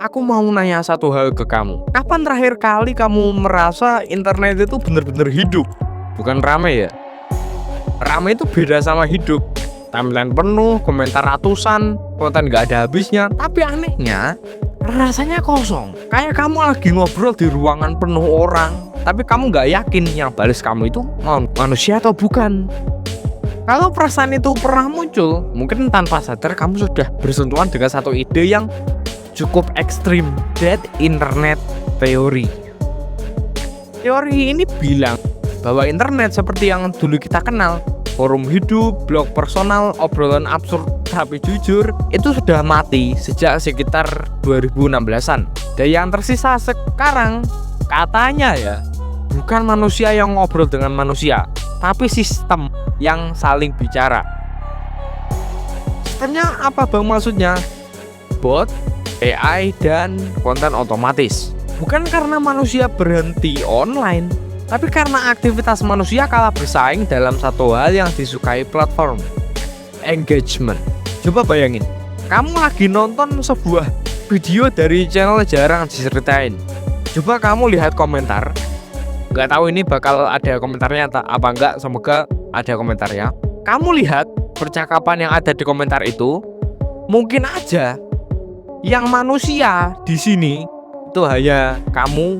aku mau nanya satu hal ke kamu. Kapan terakhir kali kamu merasa internet itu benar-benar hidup? Bukan rame ya? Rame itu beda sama hidup. Timeline penuh, komentar ratusan, konten gak ada habisnya. Tapi anehnya, rasanya kosong. Kayak kamu lagi ngobrol di ruangan penuh orang, tapi kamu gak yakin yang balas kamu itu manusia atau bukan. Kalau perasaan itu pernah muncul, mungkin tanpa sadar kamu sudah bersentuhan dengan satu ide yang cukup ekstrim, Dead Internet Theory. Teori ini bilang bahwa internet seperti yang dulu kita kenal, forum hidup, blog personal, obrolan absurd tapi jujur, itu sudah mati sejak sekitar 2016-an. Dan yang tersisa sekarang, katanya ya, bukan manusia yang ngobrol dengan manusia, tapi sistem yang saling bicara. Sistemnya apa bang maksudnya? Bot, AI, dan konten otomatis. Bukan karena manusia berhenti online, tapi karena aktivitas manusia kalah bersaing dalam satu hal yang disukai platform, engagement. Coba bayangin, kamu lagi nonton sebuah video dari channel jarang diceritain. Coba kamu lihat komentar. Gak tahu ini bakal ada komentarnya apa enggak, semoga ada komentarnya. Kamu lihat percakapan yang ada di komentar itu, mungkin aja yang manusia di sini itu hanya kamu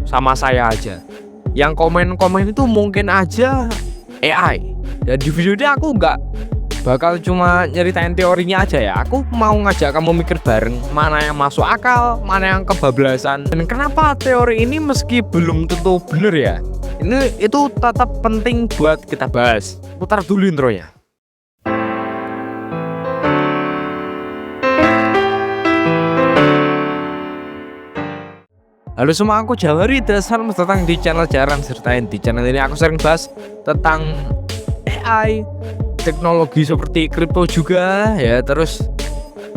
sama saya aja. Yang komen-komen itu mungkin aja AI. Dan di video ini aku nggak bakal cuma nyeritain teorinya aja ya. Aku mau ngajak kamu mikir bareng mana yang masuk akal, mana yang kebablasan, dan kenapa teori ini meski belum tentu bener ya, itu tetap penting buat kita bahas. Putar dulu intronya. Halo semua, aku Jawari dan selamat datang di channel Jarang Ceritain. Di channel ini aku sering bahas tentang AI, teknologi seperti kripto juga ya, terus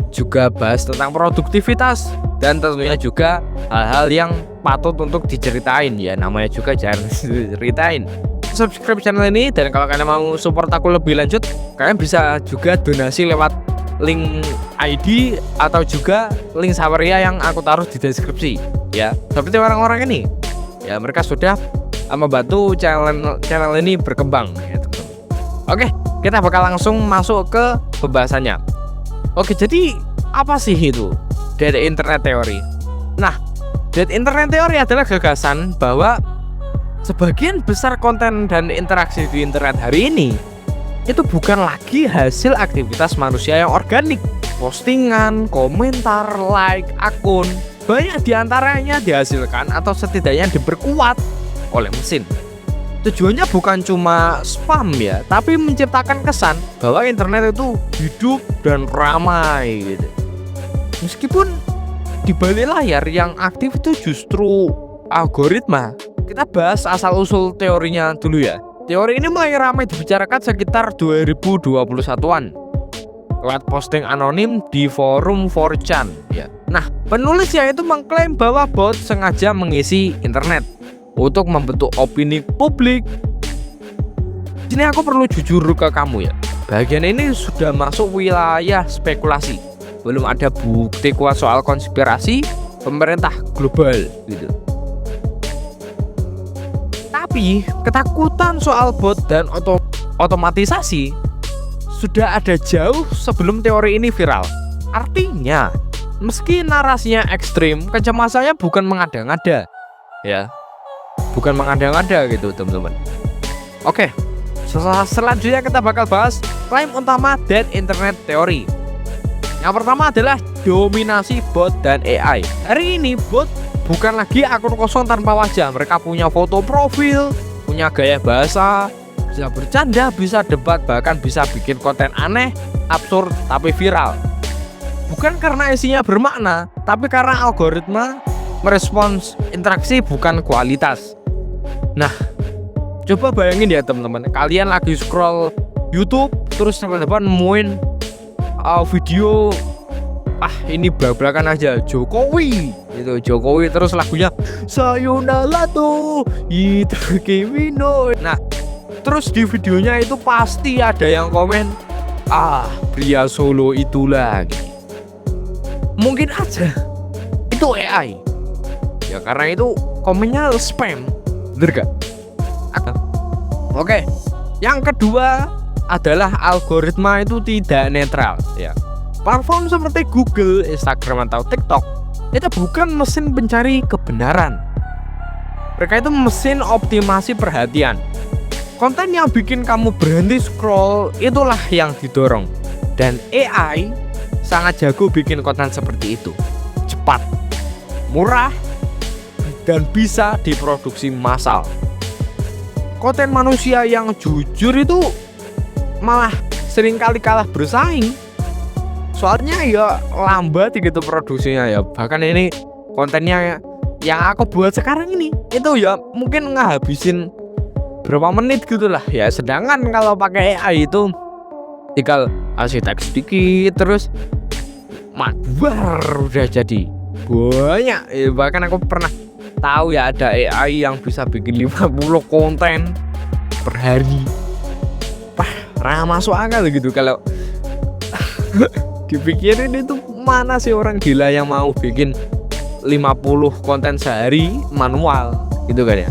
juga bahas tentang produktivitas, dan tentunya juga hal-hal yang patut untuk diceritain ya, namanya juga Jarang Ceritain. Subscribe channel ini, dan kalau kalian mau support aku lebih lanjut, kalian bisa juga donasi lewat link ID atau juga link Saweria yang aku taruh di deskripsi ya. Seperti orang-orang ini ya, mereka sudah membantu channel ini berkembang ya, teman-teman. Oke, kita bakal langsung masuk ke pembahasannya. Oke, jadi apa sih itu Dead Internet Theory? Nah, Dead Internet Theory adalah gagasan bahwa sebagian besar konten dan interaksi di internet hari ini itu bukan lagi hasil aktivitas manusia yang organik. Postingan, komentar, like, akun, banyak diantaranya dihasilkan atau setidaknya diperkuat oleh mesin. Tujuannya bukan cuma spam ya, tapi menciptakan kesan bahwa internet itu hidup dan ramai gitu. Meskipun di balik layar yang aktif itu justru algoritma. Kita bahas asal-usul teorinya dulu ya. Teori ini mulai ramai dibicarakan sekitar 2021-an lewat posting anonim di forum 4chan ya. Nah, penulisnya itu mengklaim bahwa bot sengaja mengisi internet untuk membentuk opini publik. Sini aku perlu jujur ke kamu ya, bagian ini sudah masuk wilayah spekulasi. Belum ada bukti kuat soal konspirasi pemerintah global gitu. Tapi ketakutan soal bot dan otomatisasi sudah ada jauh sebelum teori ini viral. Artinya, meski narasinya ekstrim, kecemasannya bukan mengada-ngada ya. Bukan mengada-ngada gitu, teman-teman. Oke, selanjutnya kita bakal bahas klaim utama Dead Internet Theory. Yang pertama adalah dominasi bot dan AI. Hari ini bot bukan lagi akun kosong tanpa wajah. Mereka punya foto profil, punya gaya bahasa, bisa bercanda, bisa debat, bahkan bisa bikin konten aneh, absurd, tapi viral. Bukan karena isinya bermakna, tapi karena algoritma merespons interaksi bukan kualitas. Nah, coba bayangin ya teman-teman, kalian lagi scroll YouTube, terus tiba-tiba nemuin video ini belak-belakan aja Jokowi itu, Jokowi terus lagunya Sayonara to itu Kimino. Nah, terus di videonya itu pasti ada yang komen pria Solo itulah gitu. Mungkin aja itu AI. Ya karena itu komennya spam, bener gak? Oke, yang kedua adalah algoritma itu tidak netral ya. Platform seperti Google, Instagram atau TikTok itu bukan mesin pencari kebenaran. Mereka itu mesin optimasi perhatian. Konten yang bikin kamu berhenti scroll itulah yang didorong. Dan AI sangat jago bikin konten seperti itu. Cepat, murah, dan bisa diproduksi massal. Konten manusia yang jujur itu malah seringkali kalah bersaing. Soalnya ya lambat gitu produksinya ya. Bahkan ini kontennya yang aku buat sekarang ini itu ya mungkin ngahabisin berapa menit gitu lah ya. Sedangkan kalau pakai AI itu tinggal kasih teks sedikit terus mabar udah jadi banyak ya. Bahkan aku pernah tahu ya ada AI yang bisa bikin 50 konten per hari. Wah, masuk akal gitu kalau dipikirin. Itu mana sih orang gila yang mau bikin 50 konten sehari manual gitu kan ya.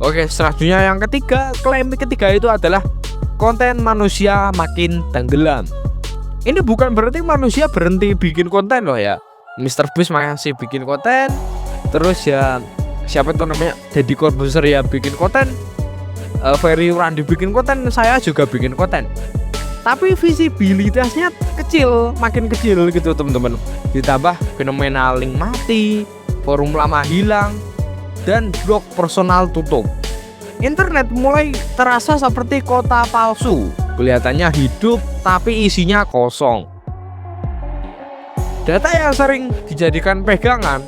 Oke, selanjutnya yang ketiga, klaim ketiga itu adalah konten manusia makin tenggelam. Ini bukan berarti manusia berhenti bikin konten loh ya. Mr. Beast masih bikin konten, terus ya siapa itu namanya Deddy Corbuzier ya bikin konten, Ferry Randy bikin konten, saya juga bikin konten. Tapi visibilitasnya kecil, makin kecil gitu teman-teman. Ditambah fenomena link mati, forum lama hilang, dan blog personal tutup. Internet mulai terasa seperti kota palsu. Kelihatannya hidup tapi isinya kosong. Data yang sering dijadikan pegangan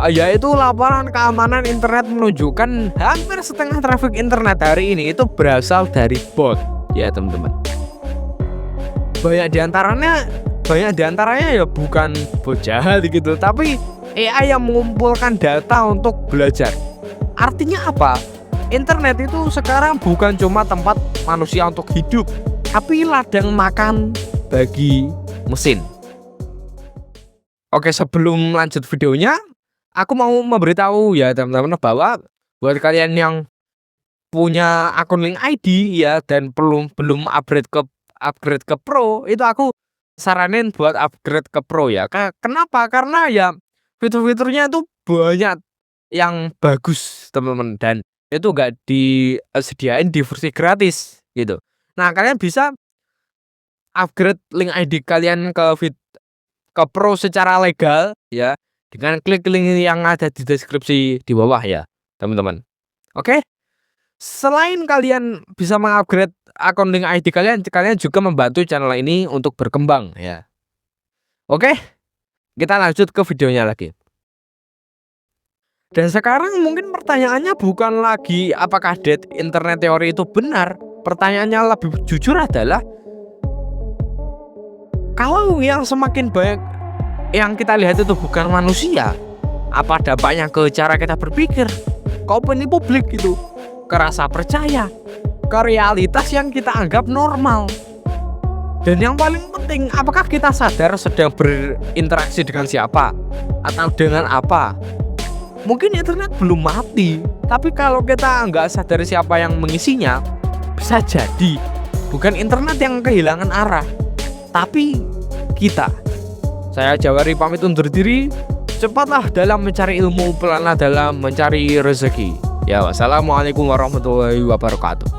yaitu laporan keamanan internet menunjukkan hampir setengah traffic internet hari ini itu berasal dari bot ya teman-teman. Banyak diantaranya ya bukan bot jahat gitu, tapi AI yang mengumpulkan data untuk belajar. Artinya apa? Internet itu sekarang bukan cuma tempat manusia untuk hidup, tapi ladang makan bagi mesin. Oke, sebelum lanjut videonya, aku mau memberitahu ya teman-teman bahwa buat kalian yang punya akun Link ID ya dan belum upgrade ke Pro, itu aku saranin buat upgrade ke Pro ya. Kenapa? Karena ya fitur-fiturnya itu banyak yang bagus teman-teman, dan itu gak disediain di versi gratis gitu. Nah, kalian bisa upgrade Link ID kalian ke Pro secara legal ya dengan klik link yang ada di deskripsi di bawah ya teman-teman. Oke, selain kalian bisa mengupgrade akun Link ID kalian juga membantu channel ini untuk berkembang ya. Oke, kita lanjut ke videonya lagi. Dan sekarang mungkin pertanyaannya bukan lagi apakah dead internet teori itu benar. Pertanyaannya lebih jujur adalah, kalau yang semakin banyak yang kita lihat itu bukan manusia, apa dampaknya ke cara kita berpikir, ke opini publik gitu, ke rasa percaya, ke realitas yang kita anggap normal. Dan yang paling penting, apakah kita sadar sedang berinteraksi dengan siapa atau dengan apa? Mungkin internet belum mati, tapi kalau kita nggak sadar siapa yang mengisinya, bisa jadi bukan internet yang kehilangan arah, tapi kita. Saya Jawari pamit undur diri. Cepatlah dalam mencari ilmu, pelanlah dalam mencari rezeki. Ya, wassalamualaikum warahmatullahi wabarakatuh.